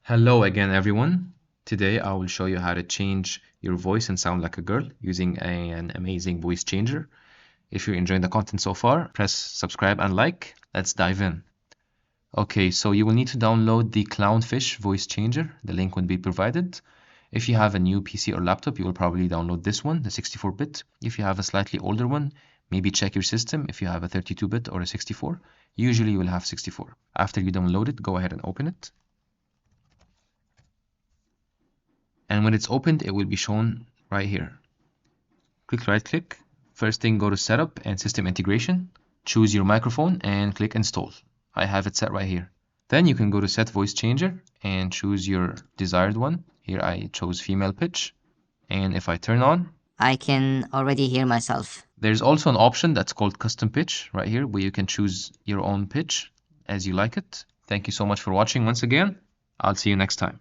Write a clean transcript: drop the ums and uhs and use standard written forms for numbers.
Hello again, everyone. Today I will show you how to change your voice and sound like a girl using an amazing voice changer. If you're enjoying the content so far, press subscribe and like. Let's dive in. Okay, so you will need to download the Clownfish voice changer. The link will be provided. If you have a new PC or laptop, you will probably download this one, the 64-bit. If you have a slightly older one, maybe check your system if you have a 32-bit or a 64. Usually you will have 64. After you download it, go ahead and open it. And when it's opened, it will be shown right here. Right click. First thing, go to Setup and System Integration. Choose your microphone and click Install. I have it set right here. Then you can go to Set Voice Changer and choose your desired one. Here I chose female pitch. And if I turn on, I can already hear myself. There's also an option that's called Custom Pitch right here, where you can choose your own pitch as you like it. Thank you so much for watching once again. I'll see you next time.